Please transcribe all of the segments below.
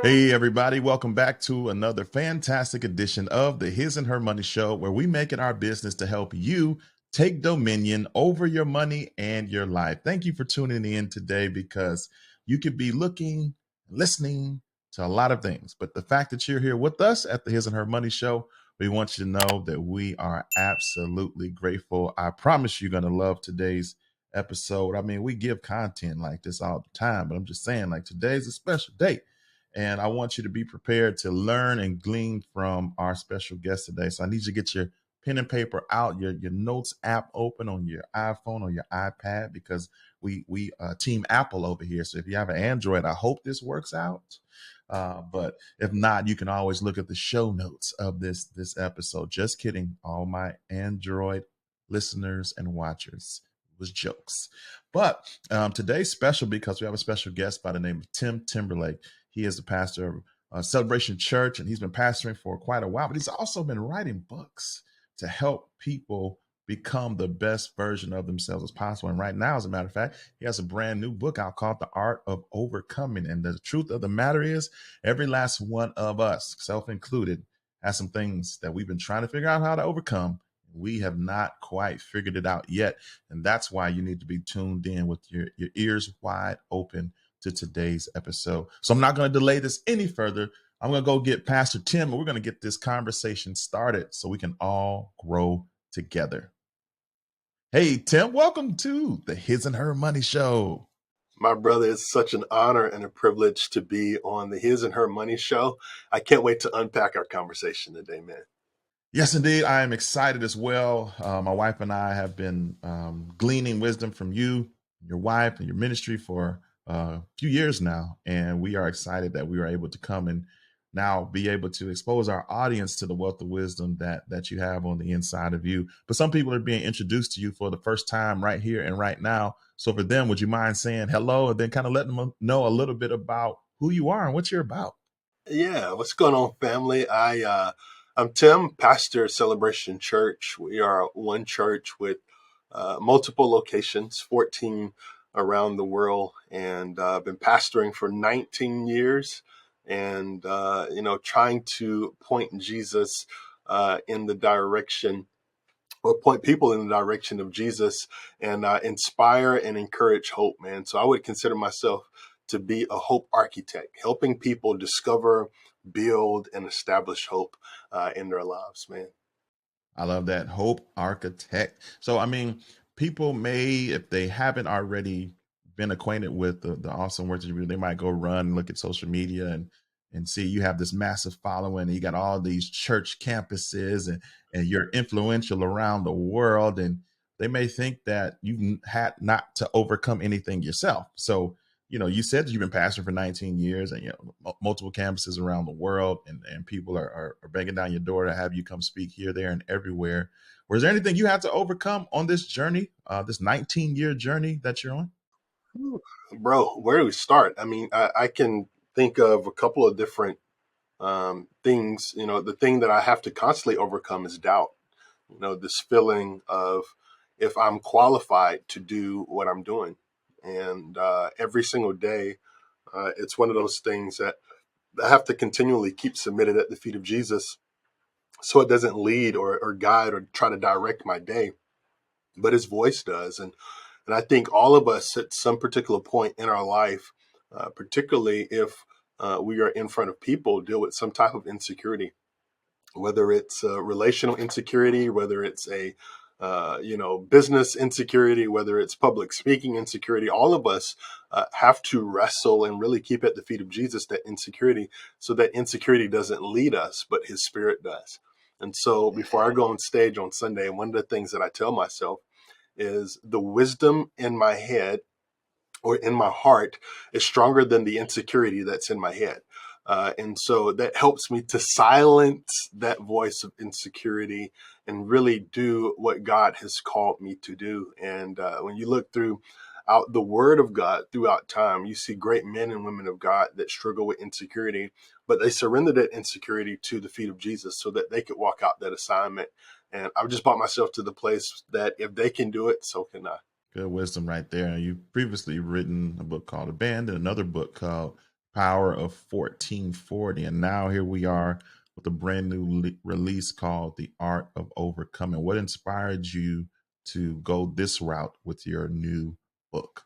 Hey, everybody, welcome back to another fantastic edition of the His and Her Money Show, where we make it our business to help you take dominion over your money and your life. Thank you for tuning in today because you could be looking, listening to a lot of things, but the fact that you're here with us at the His and Her Money Show, we want you to know that we are absolutely grateful. I promise you're going to love today's episode. I mean, we give content like this all the time, but I'm just saying, like, today's a special day. And I want you to be prepared to learn and glean from our special guest today. So I need you to get your pen and paper out, your notes app open on your iPhone or your iPad, because we team Apple over here. So if you have an Android, I hope this works out. But if not, you can always look at the show notes of this episode. Just kidding, all my Android listeners and watchers. It was jokes. But today's special because we have a special guest by the name of Tim Timberlake. He is the pastor of Celebration Church, and he's been pastoring for quite a while, but he's also been writing books to help people become the best version of themselves as possible. And right now, as a matter of fact, he has a brand new book out called The Art of Overcoming. And the truth of the matter is, every last one of us, self-included, has some things that we've been trying to figure out how to overcome. We have not quite figured it out yet. And that's why you need to be tuned in with your ears wide open to today's episode. So I'm not going to delay this any further. I'm going to go get Pastor Tim, and we're going to get this conversation started so we can all grow together. Hey, Tim, welcome to the His and Her Money Show. My brother, it's such an honor and a privilege to be on the His and Her Money Show. I can't wait to unpack our conversation today, man. Yes, indeed. I am excited as well. My wife and I have been gleaning wisdom from you, your wife, and your ministry for a few years now. And we are excited that we are able to come and now be able to expose our audience to the wealth of wisdom that you have on the inside of you. But some people are being introduced to you for the first time right here and right now. So for them, would you mind saying hello and then kind of letting them know a little bit about who you are and what you're about? Yeah, what's going on, family? I'm Tim, pastor of Celebration Church. We are one church with multiple locations, 14 around the world, and I've been pastoring for 19 years, and trying to point Jesus in the direction, or point people in the direction of Jesus, and inspire and encourage hope, man. So I would consider myself to be a hope architect, helping people discover, build, and establish hope in their lives, man. I love that. Hope architect. So, I mean, people may, if they haven't already been acquainted with the awesome work that you do, they might go run and look at social media and see you have this massive following. And you got all these church campuses and you're influential around the world. And they may think that you've had not to overcome anything yourself. So, you said that you've been pastoring for 19 years and, multiple campuses around the world, and people are banging down your door to have you come speak here, there, and everywhere. Was there anything you had to overcome on this journey, this 19-year journey that you're on? Bro, where do we start? I mean, I can think of a couple of different things. The thing that I have to constantly overcome is doubt. This feeling of if I'm qualified to do what I'm doing. And every single day, it's one of those things that I have to continually keep submitted at the feet of Jesus, so it doesn't lead or guide or try to direct my day, but his voice does. And I think all of us at some particular point in our life, particularly if we are in front of people, deal with some type of insecurity, whether it's relational insecurity, whether it's a business insecurity, whether it's public speaking insecurity. All of us have to wrestle and really keep at the feet of Jesus that insecurity, so that insecurity doesn't lead us, but his spirit does. And so before I go on stage on Sunday, one of the things that I tell myself is the wisdom in my head or in my heart is stronger than the insecurity that's in my head. And so that helps me to silence that voice of insecurity and really do what God has called me to do. And when you look through out the word of God throughout time, you see great men and women of God that struggle with insecurity, but they surrendered that insecurity to the feet of Jesus so that they could walk out that assignment. And I've just brought myself to the place that if they can do it, so can I. Good wisdom right there. And you've previously written a book called Abandon, another book called Power of 1440. And now here we are with a brand new release called The Art of Overcoming. What inspired you to go this route with your new book?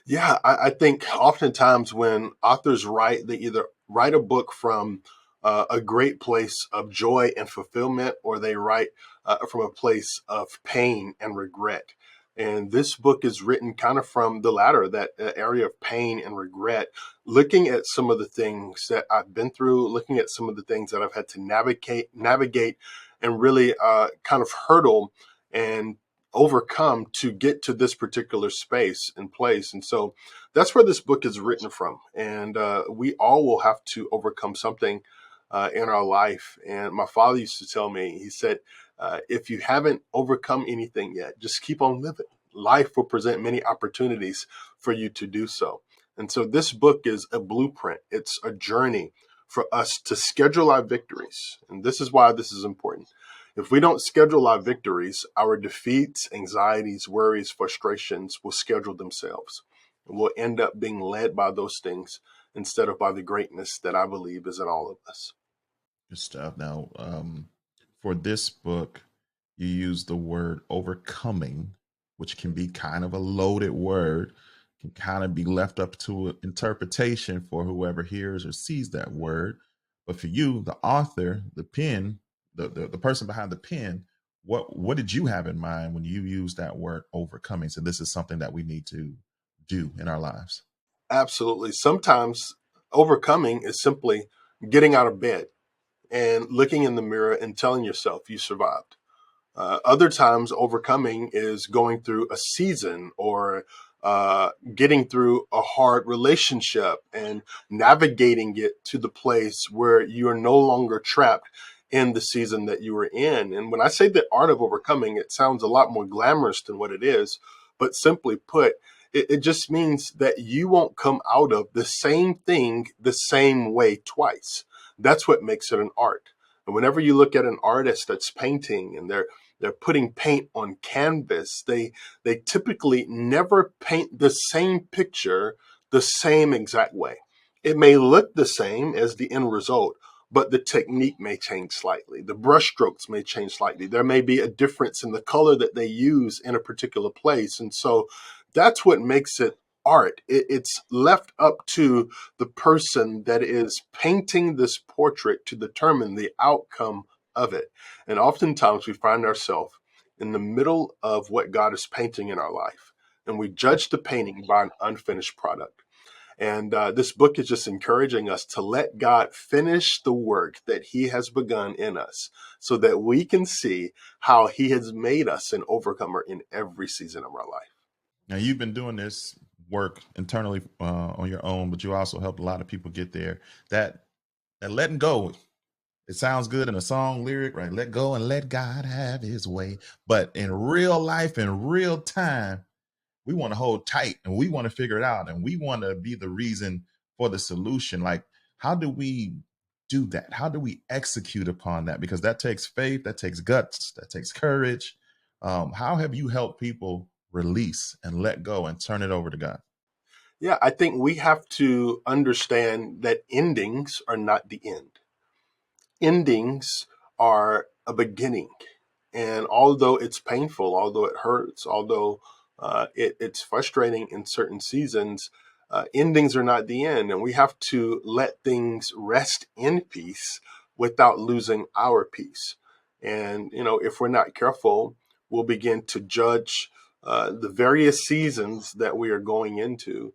Yeah, I think oftentimes when authors write, they either write a book from a great place of joy and fulfillment, or they write from a place of pain and regret. And this book is written kind of from the latter, that area of pain and regret, looking at some of the things that I've been through, looking at some of the things that I've had to navigate, and really kind of hurdle and overcome to get to this particular space and place. And so that's where this book is written from. And we all will have to overcome something in our life. And my father used to tell me, he said, if you haven't overcome anything yet, just keep on living. Life will present many opportunities for you to do so. And so this book is a blueprint. It's a journey for us to schedule our victories. And this is why this is important. If we don't schedule our victories, our defeats, anxieties, worries, frustrations will schedule themselves. We'll end up being led by those things instead of by the greatness that I believe is in all of us. Good stuff. Now, for this book, you use the word overcoming, which can be kind of a loaded word, can kind of be left up to interpretation for whoever hears or sees that word. But for you, the author, the pen, the person behind the pen, what did you have in mind when you use that word overcoming? So this is something that we need to do in our lives. Absolutely. Sometimes overcoming is simply getting out of bed and looking in the mirror and telling yourself you survived. Other times, overcoming is going through a season or getting through a hard relationship and navigating it to the place where you are no longer trapped in the season that you were in. And when I say the art of overcoming, it sounds a lot more glamorous than what it is. But simply put, it just means that you won't come out of the same thing the same way twice. That's what makes it an art. And whenever you look at an artist that's painting and they're putting paint on canvas, they typically never paint the same picture the same exact way. It may look the same as the end result, but the technique may change slightly. The brushstrokes may change slightly. There may be a difference in the color that they use in a particular place. And so that's what makes it art. It's left up to the person that is painting this portrait to determine the outcome of it. And oftentimes we find ourselves in the middle of what God is painting in our life, and we judge the painting by an unfinished product. And this book is just encouraging us to let God finish the work that He has begun in us so that we can see how He has made us an overcomer in every season of our life. Now you've been doing this work internally on your own, but you also helped a lot of people get there. That that letting go, it sounds good in a song lyric, right? Let go and let God have His way. But in real life, in real time, we want to hold tight and we want to figure it out and we want to be the reason for the solution. Like, how do we do that? How do we execute upon that? Because that takes faith, that takes guts, that takes courage. How have you helped people release and let go and turn it over to God? Yeah, I think we have to understand that endings are not the end. Endings are a beginning. And although it's painful, although it hurts, although it's frustrating in certain seasons, endings are not the end. And we have to let things rest in peace without losing our peace. And, if we're not careful, we'll begin to judge the various seasons that we are going into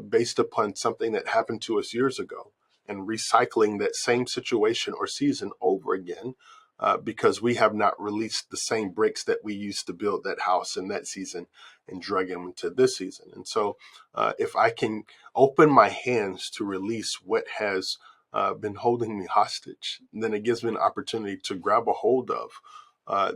based upon something that happened to us years ago and recycling that same situation or season over again because we have not released the same bricks that we used to build that house in that season and drug them into this season. And so, if I can open my hands to release what has been holding me hostage, then it gives me an opportunity to grab a hold of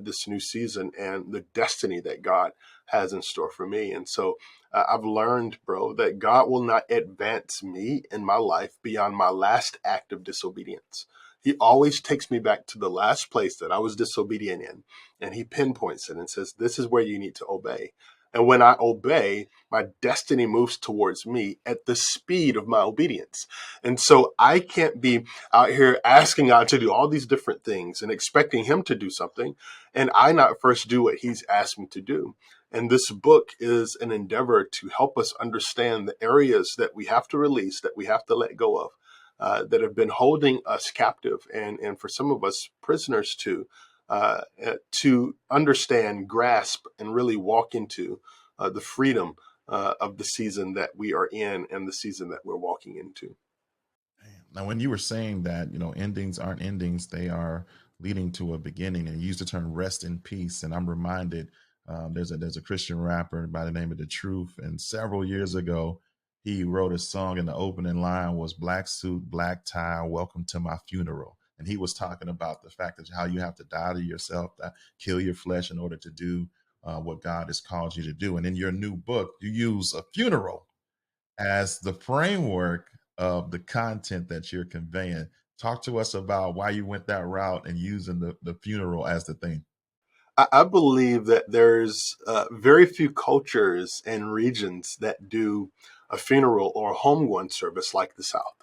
this new season and the destiny that God has in store for me. And so, I've learned, bro, that God will not advance me in my life beyond my last act of disobedience. He always takes me back to the last place that I was disobedient in, and He pinpoints it and says, "This is where you need to obey." And when I obey, my destiny moves towards me at the speed of my obedience. And so I can't be out here asking God to do all these different things and expecting Him to do something, and I not first do what He's asked me to do. And this book is an endeavor to help us understand the areas that we have to release, that we have to let go of, that have been holding us captive, and for some of us, prisoners too, to understand, grasp, and really walk into the freedom of the season that we are in and the season that we're walking into. Now, when you were saying that, endings aren't endings, they are leading to a beginning, and you used the term rest in peace. And I'm reminded there's a Christian rapper by the name of The Truth. And several years ago, he wrote a song, and the opening line was "Black suit, black tie, welcome to my funeral." And he was talking about the fact that how you have to die to yourself, kill your flesh in order to do what God has called you to do. And in your new book, you use a funeral as the framework of the content that you're conveying. Talk to us about why you went that route and using the funeral as the theme. I believe that there's very few cultures and regions that do a funeral or a homegoing service like the South.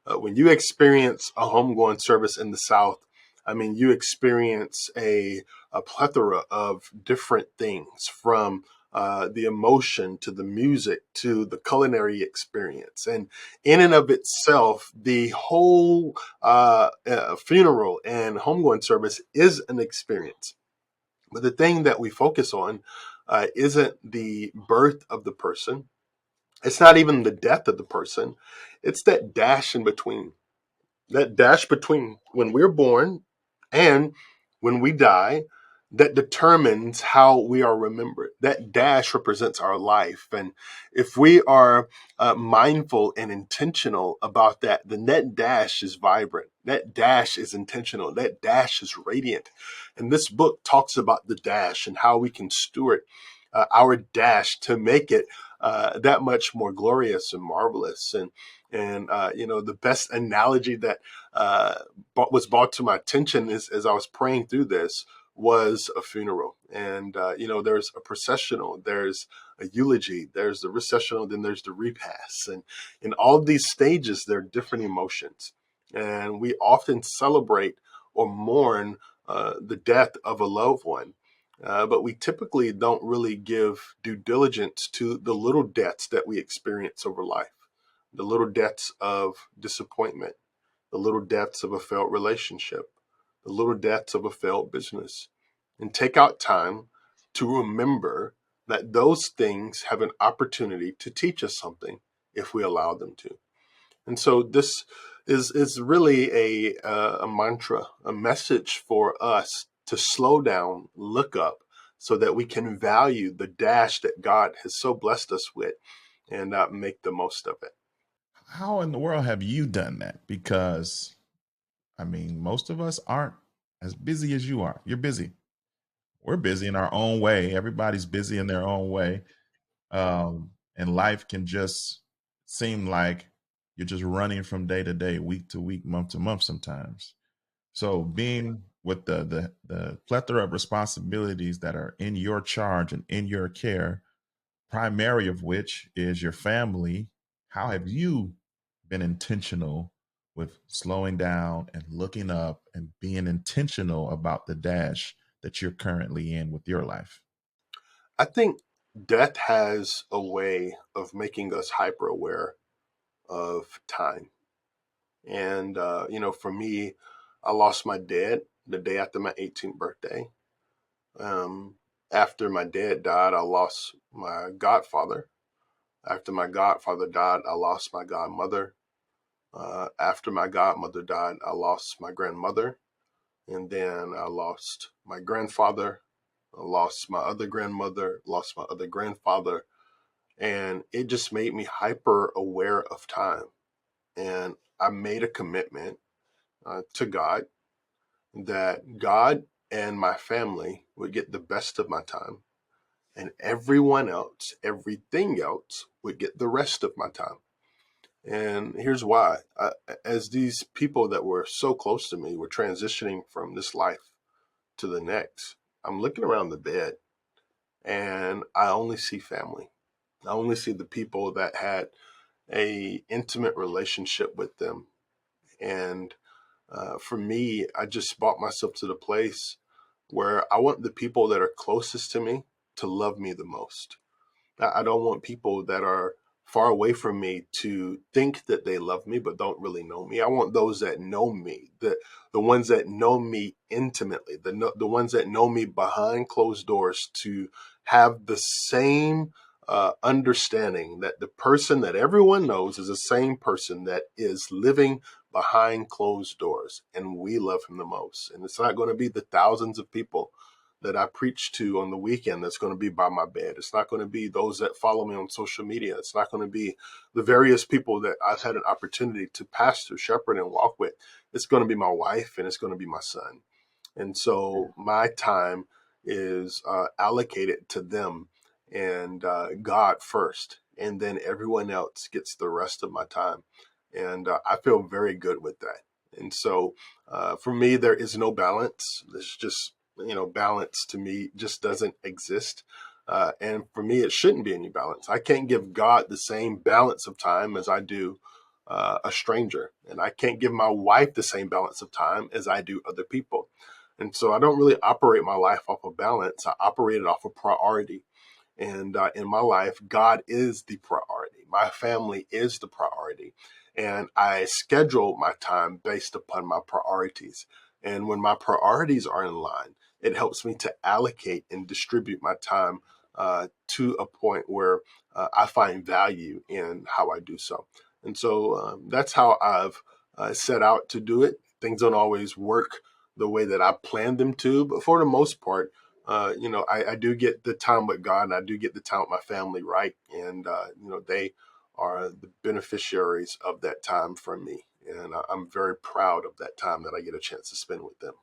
When you experience a homegoing service in the South, I mean, you experience a plethora of different things, from the emotion to the music to the culinary experience. And in and of itself, the whole funeral and homegoing service is an experience. But the thing that we focus on isn't the birth of the person. It's not even the death of the person. It's that dash between when we're born and when we die, that determines how we are remembered. That dash represents our life. And if we are mindful and intentional about that, then that dash is vibrant. That dash is intentional. That dash is radiant. And this book talks about the dash and how we can steward our dash to make it that much more glorious and marvelous. And the best analogy that was brought to my attention is, as I was praying through this, was a funeral. And there's a processional, there's a eulogy, there's the recessional, then there's the repast. And in all of these stages, there are different emotions. And we often celebrate or mourn the death of a loved one. But we typically don't really give due diligence to the little deaths that we experience over life, the little deaths of disappointment, the little deaths of a failed relationship, the little deaths of a failed business, and take out time to remember that those things have an opportunity to teach us something if we allow them to. And so this is really a mantra, a message for us to slow down, look up, so that we can value the dash that God has so blessed us with, and make the most of it. How in the world have you done that? Because I mean, most of us aren't as busy as you are. You're busy. We're busy in our own way. Everybody's busy in their own way. And life can just seem like you're just running from day to day, week to week, month to month sometimes. So being with the plethora of responsibilities that are in your charge and in your care, primary of which is your family, how have you been intentional with slowing down and looking up and being intentional about the dash that you're currently in with your life? I think death has a way of making us hyper aware of time. And, for me, I lost my dad the day after my 18th birthday. Um, After my dad died, I lost my godfather. After my godfather died, I lost my godmother. After my godmother died, I lost my grandmother. And then I lost my grandfather. I lost my other grandmother, lost my other grandfather. And it just made me hyper aware of time. And I made a commitment to God that God and my family would get the best of my time, and everyone else, everything else, would get the rest of my time. And here's why. As these people that were so close to me were transitioning from this life to the next, I'm looking around the bed, and I only see family. I only see the people that had a intimate relationship with them. And for me, I just brought myself to the place where I want the people that are closest to me to love me the most. I don't want people that are far away from me to think that they love me but don't really know me. I want those that know me, the ones that know me intimately, the ones that know me behind closed doors, to have the same understanding that the person that everyone knows is the same person that is living behind closed doors, and we love him the most. And it's not going to be the thousands of people that I preach to on the weekend that's going to be by my bed. It's not going to be those that follow me on social media. It's not going to be the various people that I've had an opportunity to pastor, shepherd, and walk with. It's going to be my wife, and it's going to be my son. And so my time is allocated to them and God first, and then everyone else gets the rest of my time. And I feel very good with that. And so for me, there is no balance. There's just, balance to me just doesn't exist. And for me, it shouldn't be any balance. I can't give God the same balance of time as I do a stranger. And I can't give my wife the same balance of time as I do other people. And so I don't really operate my life off of balance. I operate it off of priority. And in my life, God is the priority. My family is the priority. And I schedule my time based upon my priorities. And when my priorities are in line, it helps me to allocate and distribute my time to a point where I find value in how I do so. And so that's how I've set out to do it. Things don't always work the way that I planned them to, but for the most part, I do get the time with God, and I do get the time with my family, right? And, they are the beneficiaries of that time from me. And I'm very proud of that time that I get a chance to spend with them.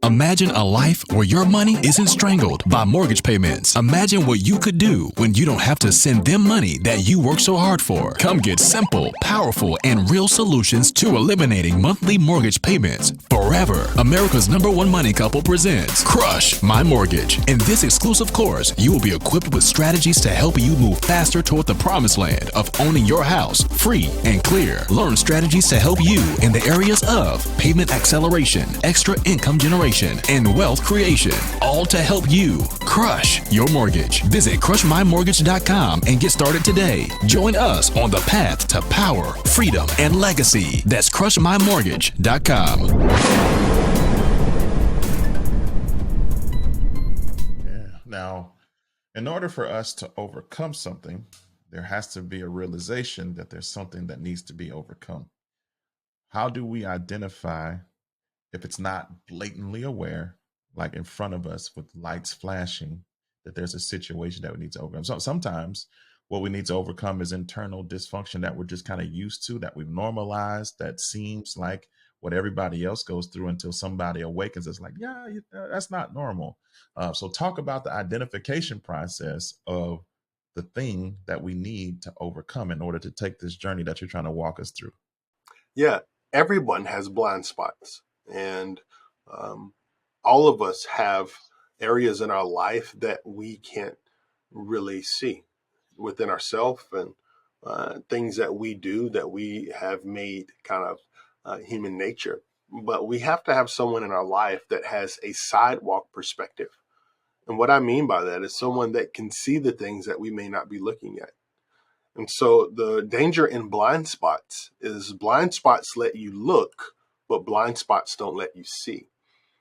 Imagine a life where your money isn't strangled by mortgage payments. Imagine what you could do when you don't have to send them money that you work so hard for. Come get simple, powerful, and real solutions to eliminating monthly mortgage payments forever. America's #1 money couple presents Crush My Mortgage. In this exclusive course, you will be equipped with strategies to help you move faster toward the promised land of owning your house free and clear. Learn strategies to help you in the areas of payment acceleration, extra income generation, and wealth creation, all to help you crush your mortgage. Visit crushmymortgage.com and get started today. Join us on the path to power, freedom, and legacy. That's crushmymortgage.com. Yeah. Now, in order for us to overcome something, there has to be a realization that there's something that needs to be overcome. How do we identify if it's not blatantly aware, like in front of us with lights flashing, that there's a situation that we need to overcome? So sometimes what we need to overcome is internal dysfunction that we're just kind of used to, that we've normalized, that seems like what everybody else goes through until somebody awakens. It's like, yeah, that's not normal. So talk about the identification process of the thing that we need to overcome in order to take this journey that you're trying to walk us through. Yeah, everyone has blind spots. And um, all of us have areas in our life that we can't really see within ourselves, and things that we do that we have made kind of human nature. But we have to have someone in our life that has a sidewalk perspective. And what I mean by that is someone that can see the things that we may not be looking at. And so the danger in blind spots is blind spots let you look, but blind spots don't let you see.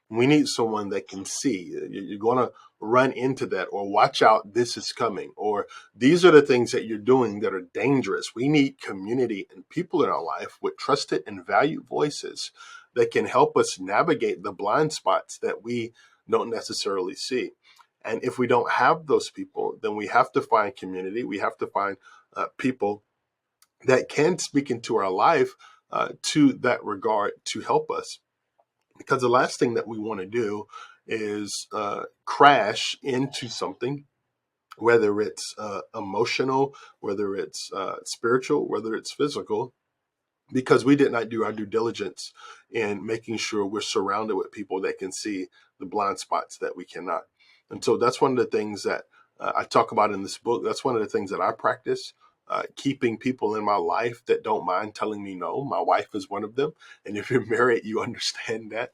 We need someone that can see. You're going to run into that, or watch out, this is coming, or these are the things that you're doing that are dangerous. We need community and people in our life with trusted and valued voices that can help us navigate the blind spots that we don't necessarily see. And if we don't have those people, then we have to find community. We have to find people that can speak into our life to that regard to help us. Because the last thing that we want to do is crash into something whether it's emotional, whether it's spiritual, whether it's physical, because we did not do our due diligence in making sure we're surrounded with people that can see the blind spots that we cannot. And so that's one of the things that I talk about in this book. That's one of the things that I practice. Keeping people in my life that don't mind telling me no. My wife is one of them. And if you're married, you understand that.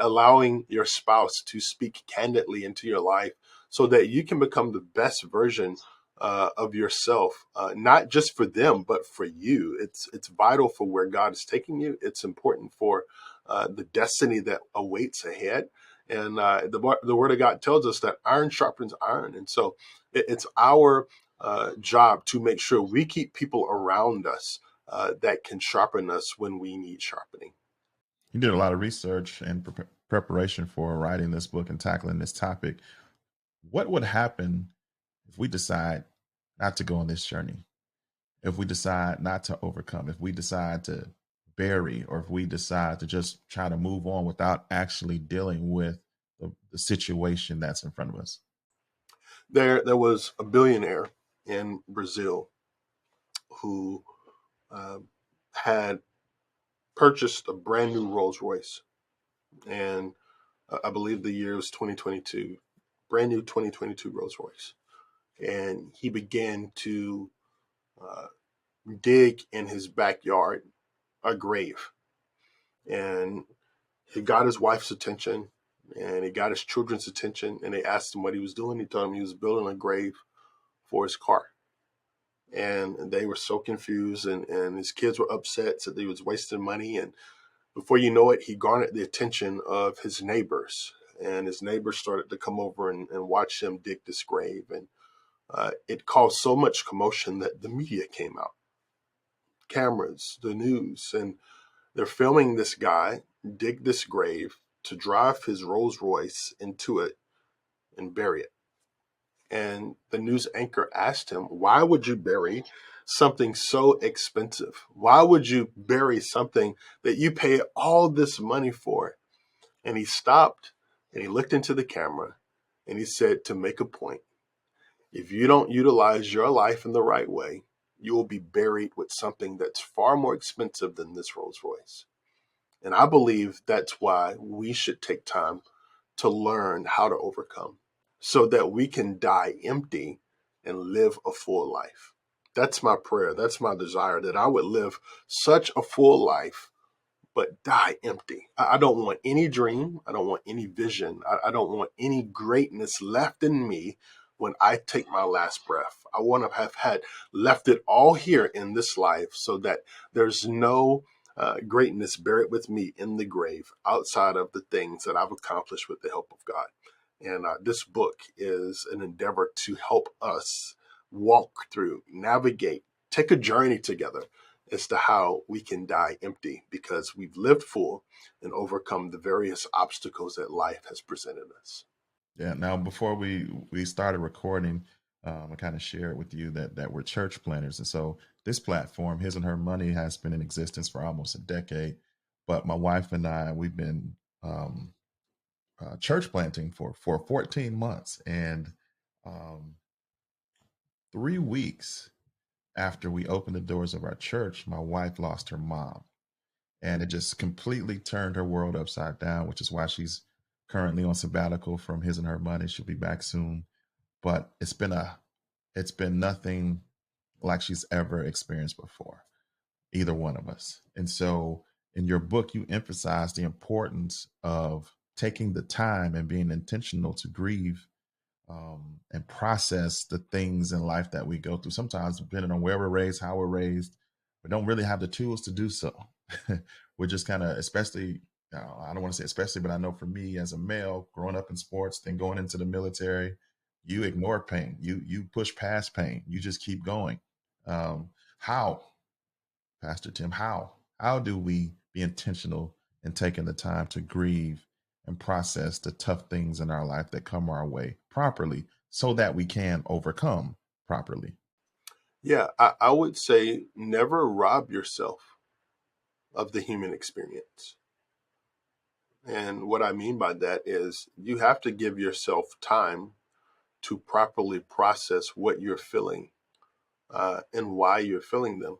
Allowing your spouse to speak candidly into your life so that you can become the best version of yourself, not just for them, but for you. It's vital for where God is taking you. It's important for the destiny that awaits ahead. And the Word of God tells us that iron sharpens iron. And so it's our job to make sure we keep people around us that can sharpen us when we need sharpening. You did a lot of research and preparation for writing this book and tackling this topic. What would happen if we decide not to go on this journey? If we decide not to overcome, if we decide to bury, or if we decide to just try to move on without actually dealing with the situation that's in front of us? There was a billionaire in Brazil who uh, had purchased a brand new Rolls Royce, and I believe the year was 2022, brand new 2022 Rolls Royce. And he began to uh, dig in his backyard a grave. And he got his wife's attention and he got his children's attention. And they asked him what he was doing. He told them he was building a grave for his car. And they were so confused. And his kids were upset, said he was wasting money. And before you know it, he garnered the attention of his neighbors. And his neighbors started to come over and watch him dig this grave. And it caused so much commotion that the media came out, cameras, the news, and they're filming this guy dig this grave to drive his Rolls Royce into it and bury it. And the news anchor asked him, why would you bury something so expensive? Why would you bury something that you pay all this money for? And he stopped and he looked into the camera and he said, to make a point, if you don't utilize your life in the right way, you will be buried with something that's far more expensive than this Rolls Royce. And I believe that's why we should take time to learn how to overcome so that we can die empty and live a full life. That's my prayer. That's my desire, that I would live such a full life but die empty. I don't want any dream. I don't want any vision. I don't want any greatness left in me when I take my last breath. I want to have had left it all here in this life so that there's no greatness buried with me in the grave outside of the things that I've accomplished with the help of God. And this book is an endeavor to help us walk through, navigate, take a journey together as to how we can die empty because we've lived full and overcome the various obstacles that life has presented us. Yeah. Now, before we started recording, I kind of shared with you that we're church planners, and so this platform, His and Her Money, has been in existence for almost a decade. But my wife and I, we've been church planting for 14 months, and um, 3 weeks after we opened the doors of our church, my wife lost her mom, and it just completely turned her world upside down. Which is why she's currently on sabbatical from His and Her Money. She'll be back soon, but it's been nothing like she's ever experienced before, either one of us. And so in your book, you emphasize the importance of taking the time and being intentional to grieve, and process the things in life that we go through. Sometimes, depending on where we're raised, how we're raised, we don't really have the tools to do so. We're just kind of, especially, I don't want to say especially, but I know for me as a male, growing up in sports, then going into the military, you ignore pain. You push past pain. You just keep going. How, Pastor Tim, how do we be intentional in taking the time to grieve and process the tough things in our life that come our way properly so that we can overcome properly? Yeah, I would say never rob yourself of the human experience. And what I mean by that is you have to give yourself time to properly process what you're feeling and why you're feeling them.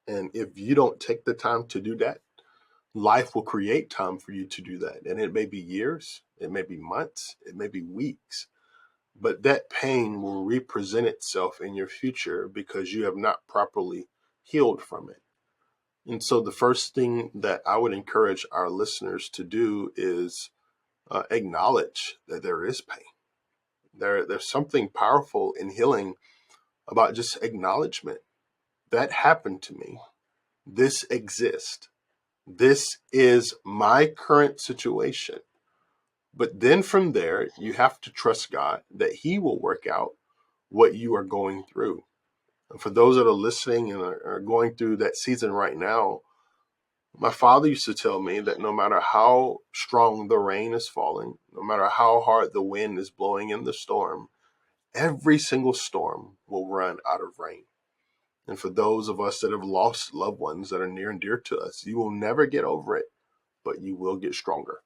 And if you don't take the time to do that, life will create time for you to do that. And it may be years, it may be months, it may be weeks, but that pain will represent itself in your future because you have not properly healed from it. And so the first thing that I would encourage our listeners to do is acknowledge that there is pain. There's something powerful in healing about just acknowledgement. That happened to me. This exists. This is my current situation. But then from there, you have to trust God that He will work out what you are going through. And for those that are listening and are going through that season right now, my father used to tell me that no matter how strong the rain is falling, no matter how hard the wind is blowing in the storm, every single storm will run out of rain. And for those of us that have lost loved ones that are near and dear to us, you will never get over it, but you will get stronger.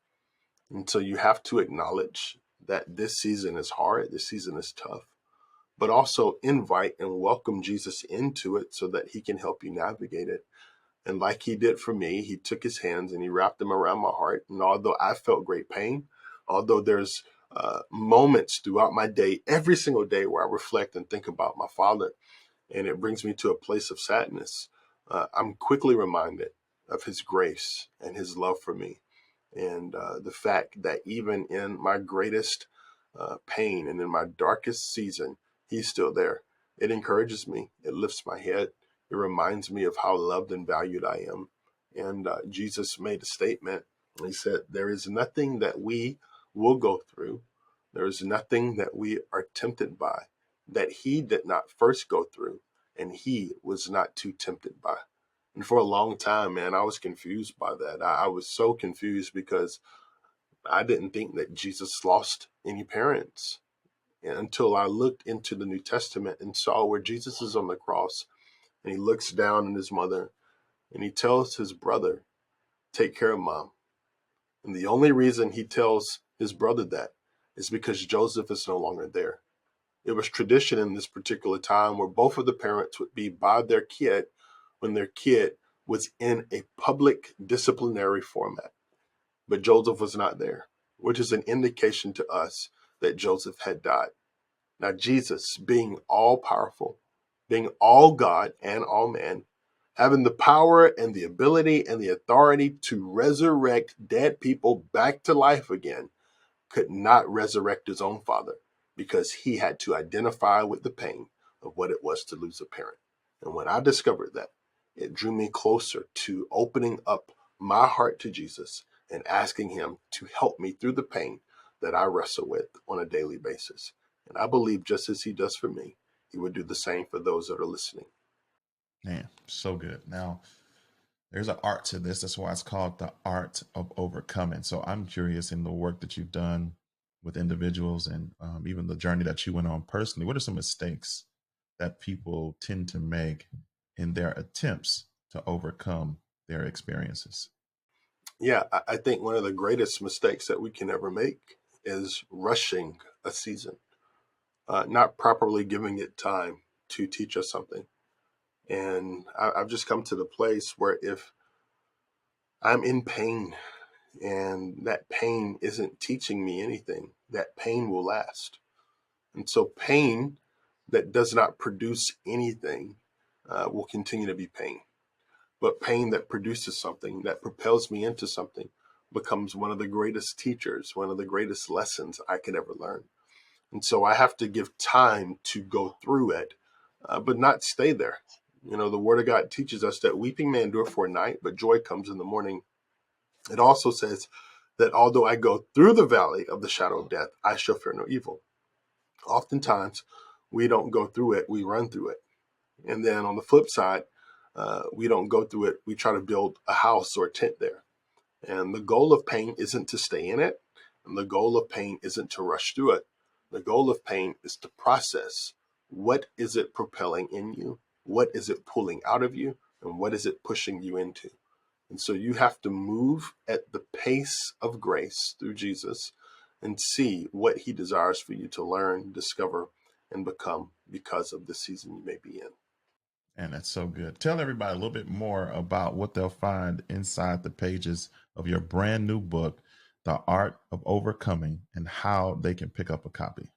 And so you have to acknowledge that this season is hard, this season is tough, but also invite and welcome Jesus into it so that He can help you navigate it. And like He did for me, He took His hands and He wrapped them around my heart. And although I felt great pain, although there's moments throughout my day, every single day, where I reflect and think about my Father, and it brings me to a place of sadness, I'm quickly reminded of His grace and His love for me. And the fact that even in my greatest pain and in my darkest season, He's still there. It encourages me. It lifts my head. It reminds me of how loved and valued I am. And Jesus made a statement. He said, there is nothing that we will go through. There is nothing that we are tempted by that He did not first go through, and He was not too tempted by. And for a long time, man, I was confused by that. I was so confused because I didn't think that Jesus lost any parents until I looked into the New Testament and saw where Jesus is on the cross and He looks down at His mother and He tells His brother, take care of mom. And the only reason He tells His brother that is because Joseph is no longer there. It was tradition in this particular time where both of the parents would be by their kid when their kid was in a public disciplinary format. But Joseph was not there, which is an indication to us that Joseph had died. Now, Jesus, being all powerful, being all God and all man, having the power and the ability and the authority to resurrect dead people back to life again, could not resurrect His own father because He had to identify with the pain of what it was to lose a parent. And when I discovered that, it drew me closer to opening up my heart to Jesus and asking Him to help me through the pain that I wrestle with on a daily basis. And I believe just as He does for me, He would do the same for those that are listening. Man, so good. Now, there's an art to this. That's why it's called the art of overcoming. So I'm curious, in the work that you've done with individuals and even the journey that you went on personally, what are some mistakes that people tend to make in their attempts to overcome their experiences? Yeah, I think one of the greatest mistakes that we can ever make is rushing a season, not properly giving it time to teach us something. And I've just come to the place where if I'm in pain and that pain isn't teaching me anything, that pain will last. And so pain that does not produce anything will continue to be pain. But pain that produces something, that propels me into something, becomes one of the greatest teachers, one of the greatest lessons I could ever learn. And so I have to give time to go through it, but not stay there. You know, the Word of God teaches us that weeping may endure for a night, but joy comes in the morning. It also says that although I go through the valley of the shadow of death, I shall fear no evil. Oftentimes, we don't go through it, we run through it. And then on the flip side, we don't go through it, we try to build a house or a tent there. And the goal of pain isn't to stay in it. And the goal of pain isn't to rush through it. The goal of pain is to process. What is it propelling in you? What is it pulling out of you? And what is it pushing you into? And so you have to move at the pace of grace through Jesus and see what he desires for you to learn, discover, and become because of the season you may be in. And that's so good. Tell everybody a little bit more about what they'll find inside the pages of your brand new book, The Art of Overcoming, and how they can pick up a copy.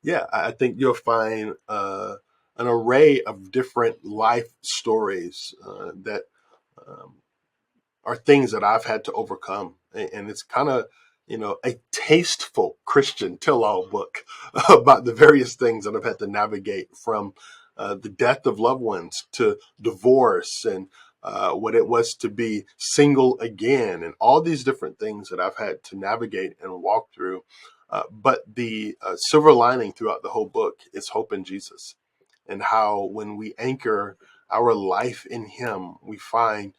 Yeah, I think you'll find an array of different life stories that um, are things that I've had to overcome. And it's kind of, a tasteful Christian tell-all book about the various things that I've had to navigate, from the death of loved ones to divorce, and what it was to be single again, and all these different things that I've had to navigate and walk through. But the silver lining throughout the whole book is hope in Jesus, and how when we anchor our life in him, we find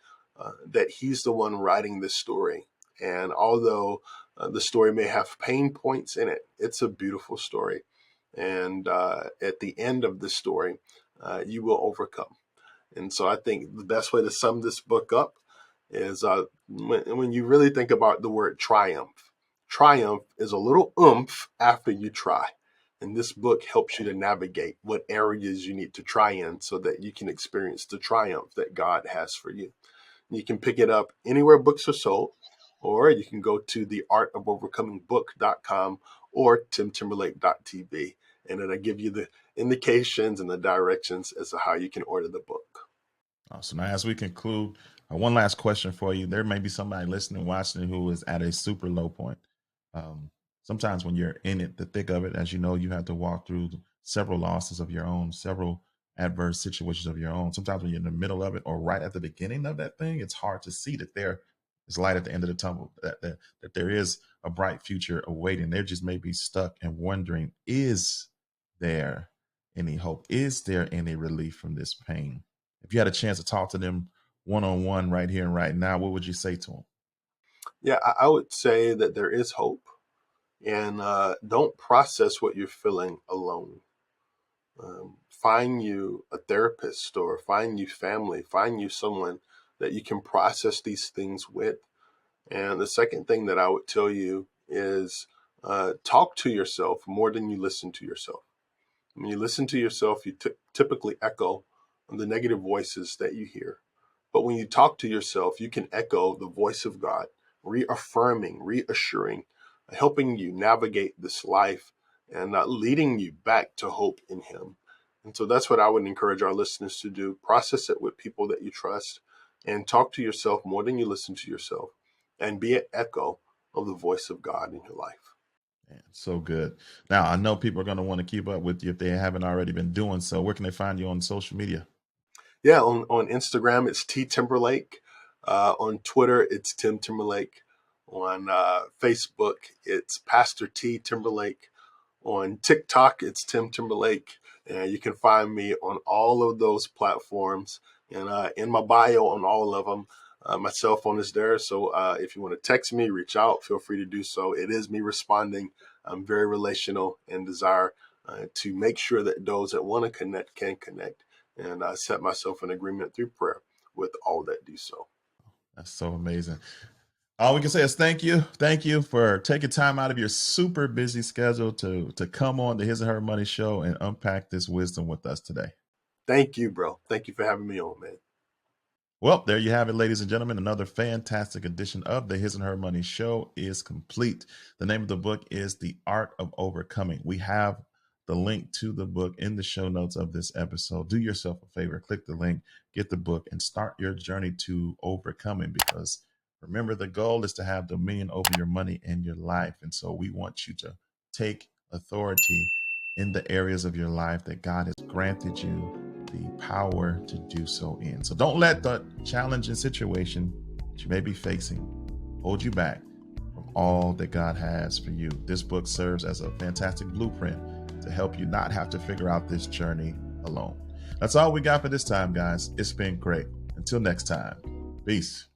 that he's the one writing this story. And although the story may have pain points in it, it's a beautiful story. And at the end of the story, you will overcome. And so I think the best way to sum this book up is when you really think about the word triumph. Triumph is a little oomph after you try. And this book helps you to navigate what areas you need to try in so that you can experience the triumph that God has for you. You can pick it up anywhere books are sold, or you can go to the artofovercomingbook.com or timtimberlake.tv, and it'll give you the indications and the directions as to how you can order the book. So now, as we conclude, one last question for you. There may be somebody listening, watching, who is at a super low point. Sometimes when you're in it, the thick of it, as you know, you have to walk through several losses of your own, several adverse situations of your own. Sometimes when you're in the middle of it or right at the beginning of that thing, it's hard to see that there is light at the end of the tunnel, that there is a bright future awaiting. They just may be stuck and wondering, is there any hope? Is there any relief from this pain? If you had a chance to talk to them one-on-one right here and right now, what would you say to them? Yeah, I would say that there is hope, and don't process what you're feeling alone. Find you a therapist, or find you family, find you someone that you can process these things with. And the second thing that I would tell you is talk to yourself more than you listen to yourself. When you listen to yourself, you typically echo the negative voices that you hear. But when you talk to yourself, you can echo the voice of God, reaffirming, reassuring, helping you navigate this life, and leading you back to hope in him. And so that's what I would encourage our listeners to do. Process it with people that you trust, and talk to yourself more than you listen to yourself, and be an echo of the voice of God in your life. Man, so good. Now, I know people are going to want to keep up with you if they haven't already been doing so. Where can they find you on social media? Yeah, on Instagram, it's T Timberlake. On Twitter, it's Tim Timberlake. On Facebook, it's Pastor T Timberlake. On TikTok, it's Tim Timberlake. And you can find me on all of those platforms. And in my bio on all of them, my cell phone is there. So if you want to text me, reach out, feel free to do so. It is me responding. I'm very relational and desire to make sure that those that want to connect can connect. And I set myself in agreement through prayer with all that do so. That's so amazing. All we can say is thank you. Thank you for taking time out of your super busy schedule to come on the His and Her Money Show and unpack this wisdom with us today. Thank you, bro. Thank you for having me on, man. Well, there you have it, ladies and gentlemen. Another fantastic edition of the His and Her Money Show is complete. The name of the book is The Art of Overcoming. We have the link to the book in the show notes of this episode. Do yourself a favor, click the link, get the book, and start your journey to overcoming, because remember, the goal is to have dominion over your money and your life. And so we want you to take authority in the areas of your life that God has granted you the power to do so in. So don't let the challenging situation that you may be facing hold you back from all that God has for you. This book serves as a fantastic blueprint to help you not have to figure out this journey alone. That's all we got for this time, guys. It's been great. Until next time, peace.